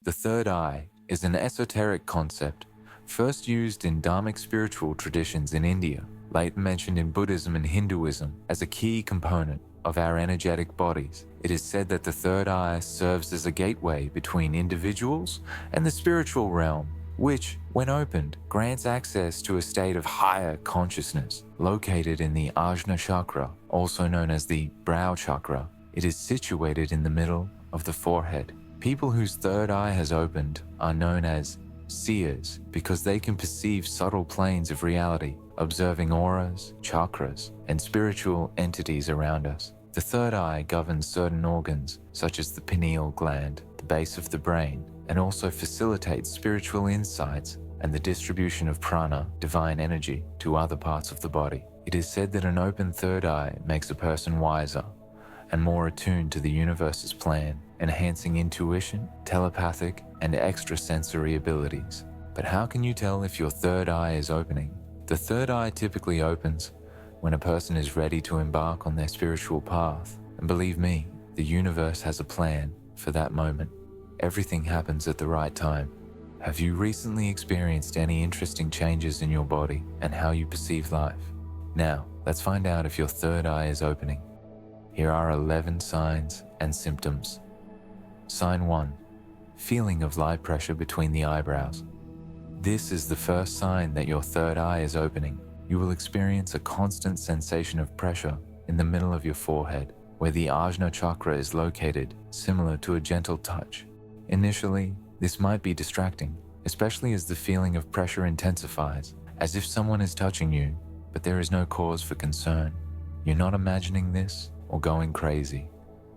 The third eye is an esoteric concept first used in Dharmic spiritual traditions in India, later mentioned in Buddhism and Hinduism as a key component of our energetic bodies. It is said that the third eye serves as a gateway between individuals and the spiritual realm, which, when opened, grants access to a state of higher consciousness. Located in the ajna chakra, also known as the brow chakra, it is situated in the middle of the forehead. People whose third eye has opened are known as seers because they can perceive subtle planes of reality, observing auras, chakras, and spiritual entities around us. The third eye governs certain organs, such as the pineal gland, the base of the brain, and also facilitates spiritual insights and the distribution of prana, divine energy, to other parts of the body. It is said that an open third eye makes a person wiser and more attuned to the universe's plan, enhancing intuition, telepathic, and extrasensory abilities. But how can you tell if your third eye is opening? The third eye typically opens when a person is ready to embark on their spiritual path. And believe me, the universe has a plan for that moment. Everything happens at the right time. Have you recently experienced any interesting changes in your body and how you perceive life? Now, let's find out if your third eye is opening. Here are 11 signs and symptoms. Sign 1. Feeling of light pressure between the eyebrows. This is the first sign that your third eye is opening. You will experience a constant sensation of pressure in the middle of your forehead, where the ajna chakra is located, similar to a gentle touch. Initially, this might be distracting, especially as the feeling of pressure intensifies, as if someone is touching you, but there is no cause for concern. You're not imagining this or going crazy.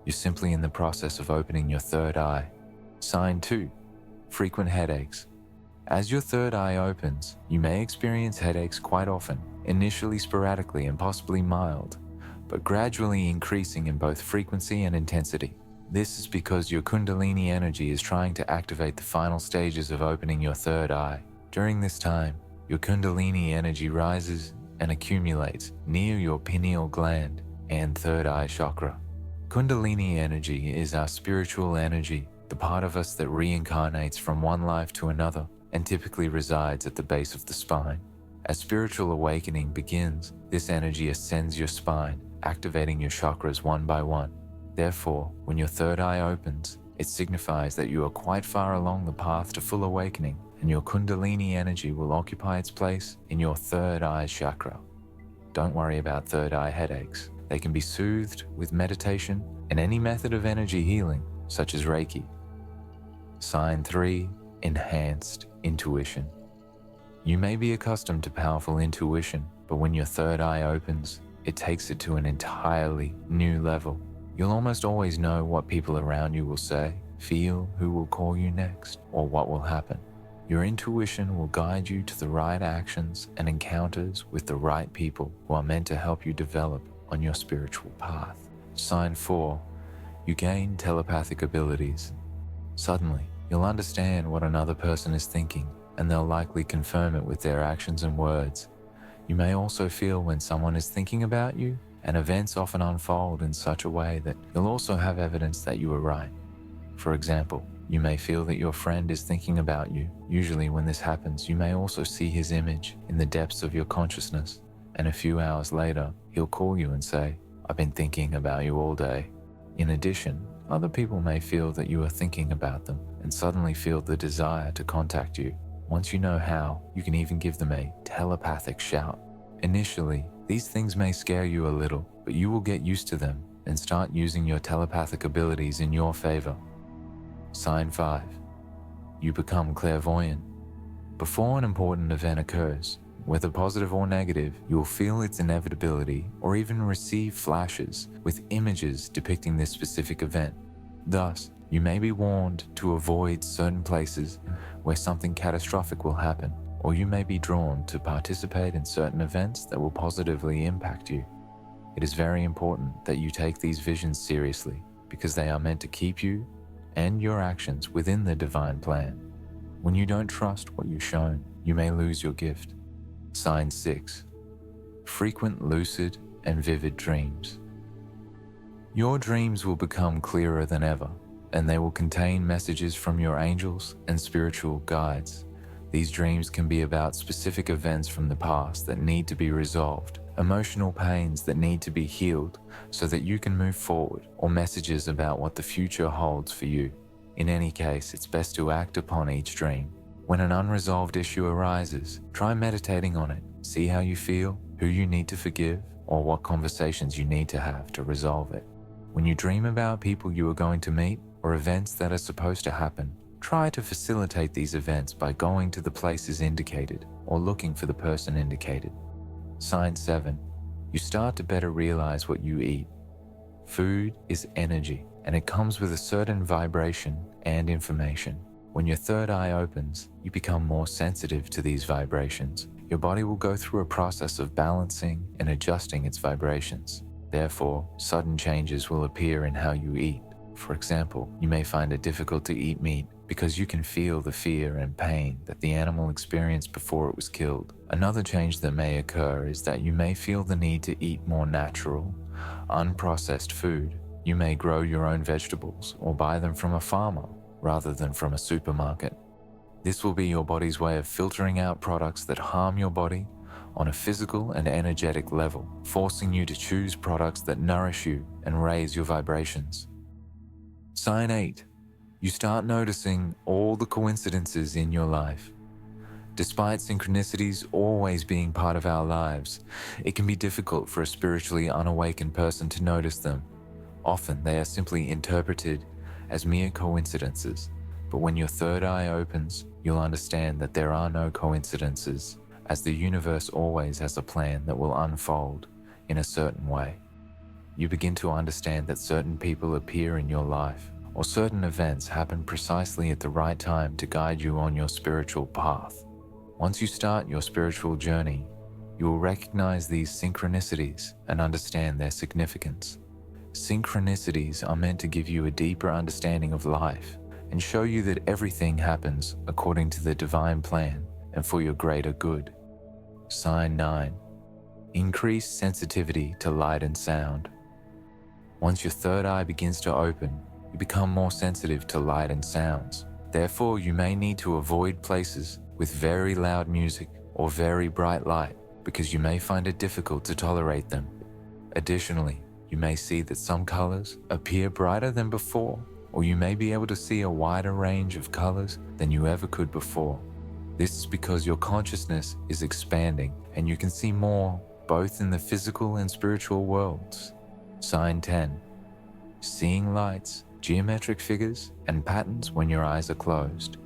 You're simply in the process of opening your third eye. Sign 2. Frequent headaches. As your third eye opens, you may experience headaches quite often, initially sporadically and possibly mild, but gradually increasing in both frequency and intensity. This is because your kundalini energy is trying to activate the final stages of opening your third eye. During this time, your kundalini energy rises and accumulates near your pineal gland and third eye chakra. Kundalini energy is our spiritual energy, the part of us that reincarnates from one life to another and typically resides at the base of the spine. As spiritual awakening begins, this energy ascends your spine, activating your chakras one by one. Therefore, when your third eye opens, it signifies that you are quite far along the path to full awakening, and your kundalini energy will occupy its place in your third eye chakra. Don't worry about third eye headaches. They can be soothed with meditation and any method of energy healing, such as Reiki. Sign 3. Enhanced intuition. You may be accustomed to powerful intuition, but when your third eye opens, it takes it to an entirely new level. You'll almost always know what people around you will say, feel who will call you next, or what will happen. Your intuition will guide you to the right actions and encounters with the right people who are meant to help you develop on your spiritual path. Sign 4. You gain telepathic abilities. Suddenly, you'll understand what another person is thinking, and they'll likely confirm it with their actions and words. You may also feel when someone is thinking about you, and events often unfold in such a way that you'll also have evidence that you were right. For example, you may feel that your friend is thinking about you. Usually when this happens, you may also see his image in the depths of your consciousness, and a few hours later, he'll call you and say, "I've been thinking about you all day." In addition, other people may feel that you are thinking about them and suddenly feel the desire to contact you. Once you know how, you can even give them a telepathic shout. Initially, these things may scare you a little, but you will get used to them and start using your telepathic abilities in your favor. Sign 5. You become clairvoyant. Before an important event occurs, whether positive or negative, you will feel its inevitability or even receive flashes with images depicting this specific event. Thus, you may be warned to avoid certain places where something catastrophic will happen, or you may be drawn to participate in certain events that will positively impact you. It is very important that you take these visions seriously because they are meant to keep you and your actions within the divine plan. When you don't trust what you're shown, you may lose your gift. Sign 6. Frequent lucid and vivid dreams. Your dreams will become clearer than ever, and they will contain messages from your angels and spiritual guides. These dreams can be about specific events from the past that need to be resolved, emotional pains that need to be healed so that you can move forward, or messages about what the future holds for you. In any case, it's best to act upon each dream. When an unresolved issue arises, try meditating on it. See how you feel, who you need to forgive, or what conversations you need to have to resolve it. When you dream about people you are going to meet or events that are supposed to happen, try to facilitate these events by going to the places indicated or looking for the person indicated. Sign 7. You start to better realize what you eat. Food is energy, and it comes with a certain vibration and information. When your third eye opens, you become more sensitive to these vibrations. Your body will go through a process of balancing and adjusting its vibrations. Therefore, sudden changes will appear in how you eat. For example, you may find it difficult to eat meat because you can feel the fear and pain that the animal experienced before it was killed. Another change that may occur is that you may feel the need to eat more natural, unprocessed food. You may grow your own vegetables or buy them from a farmer rather than from a supermarket. This will be your body's way of filtering out products that harm your body on a physical and energetic level, forcing you to choose products that nourish you and raise your vibrations. Sign 8. You start noticing all the coincidences in your life. Despite synchronicities always being part of our lives, it can be difficult for a spiritually unawakened person to notice them. Often they are simply interpreted as mere coincidences. But when your third eye opens, you'll understand that there are no coincidences, as the universe always has a plan that will unfold in a certain way. You begin to understand that certain people appear in your life, or certain events happen precisely at the right time to guide you on your spiritual path. Once you start your spiritual journey, you will recognize these synchronicities and understand their significance. Synchronicities are meant to give you a deeper understanding of life and show you that everything happens according to the divine plan and for your greater good. Sign 9. Increase sensitivity to light and sound. Once your third eye begins to open, you become more sensitive to light and sounds. Therefore, you may need to avoid places with very loud music or very bright light because you may find it difficult to tolerate them. Additionally, you may see that some colors appear brighter than before, or you may be able to see a wider range of colors than you ever could before. This is because your consciousness is expanding and you can see more both in the physical and spiritual worlds. Sign 10. Seeing lights, geometric figures, and patterns when your eyes are closed.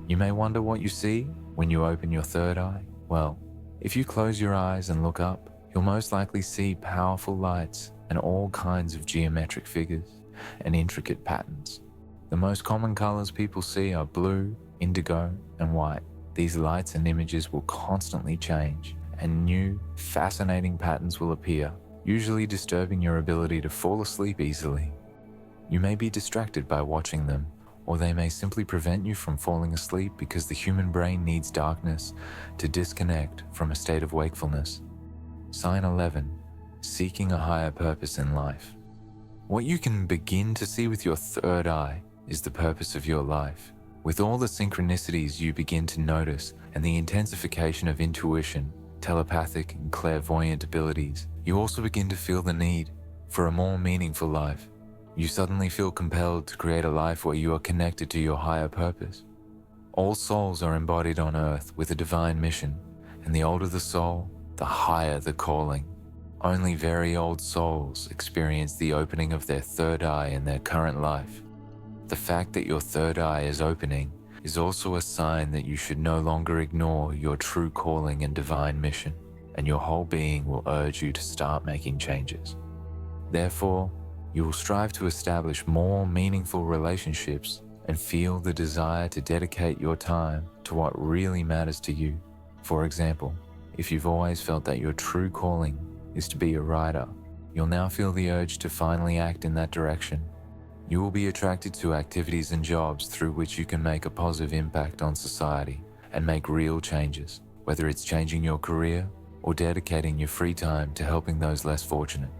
You may wonder what you see when you open your third eye. Well, if you close your eyes and look up, you'll most likely see powerful lights and all kinds of geometric figures and intricate patterns. The most common colors people see are blue, indigo, and white. These lights and images will constantly change, and new, fascinating patterns will appear, usually disturbing your ability to fall asleep easily. You may be distracted by watching them, or they may simply prevent you from falling asleep because the human brain needs darkness to disconnect from a state of wakefulness. Sign 11. Seeking a higher purpose in life. What you can begin to see with your third eye is the purpose of your life. With all the synchronicities you begin to notice and the intensification of intuition, telepathic and clairvoyant abilities, you also begin to feel the need for a more meaningful life. You suddenly feel compelled to create a life where you are connected to your higher purpose. All souls are embodied on earth with a divine mission, and the older the soul, the higher the calling. Only very old souls experience the opening of their third eye in their current life. The fact that your third eye is opening is also a sign that you should no longer ignore your true calling and divine mission, and your whole being will urge you to start making changes. Therefore, you will strive to establish more meaningful relationships and feel the desire to dedicate your time to what really matters to you. For example, if you've always felt that your true calling is to be a writer, you'll now feel the urge to finally act in that direction. You will be attracted to activities and jobs through which you can make a positive impact on society and make real changes, whether it's changing your career or dedicating your free time to helping those less fortunate.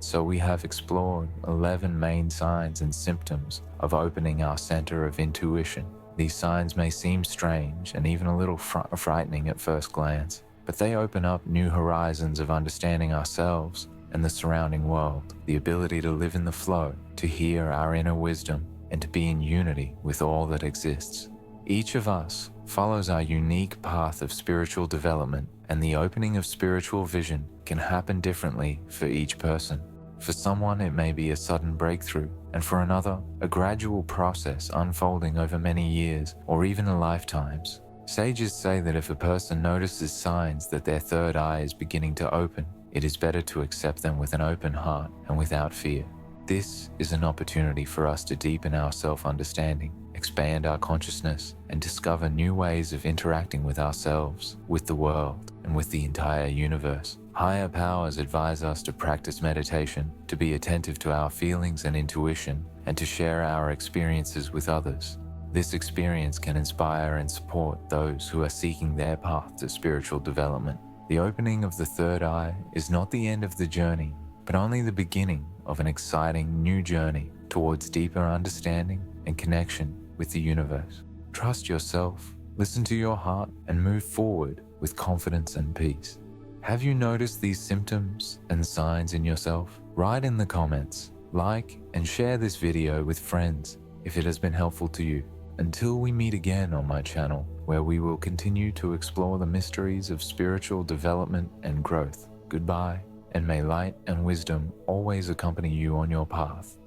So we have explored 11 main signs and symptoms of opening our center of intuition. These signs may seem strange and even a little frightening at first glance, but they open up new horizons of understanding ourselves and the surrounding world, the ability to live in the flow, to hear our inner wisdom, and to be in unity with all that exists. Each of us follows our unique path of spiritual development, and the opening of spiritual vision can happen differently for each person. For someone, it may be a sudden breakthrough, and for another, a gradual process unfolding over many years or even lifetimes. Sages say that if a person notices signs that their third eye is beginning to open, it is better to accept them with an open heart and without fear. This is an opportunity for us to deepen our self-understanding, expand our consciousness, and discover new ways of interacting with ourselves, with the world, and with the entire universe. Higher powers advise us to practice meditation, to be attentive to our feelings and intuition, and to share our experiences with others. This experience can inspire and support those who are seeking their path to spiritual development. The opening of the third eye is not the end of the journey, but only the beginning of an exciting new journey towards deeper understanding and connection with the universe. Trust yourself, listen to your heart, and move forward with confidence and peace. Have you noticed these symptoms and signs in yourself? Write in the comments, like and share this video with friends if it has been helpful to you. Until we meet again on my channel, where we will continue to explore the mysteries of spiritual development and growth. Goodbye, and may light and wisdom always accompany you on your path.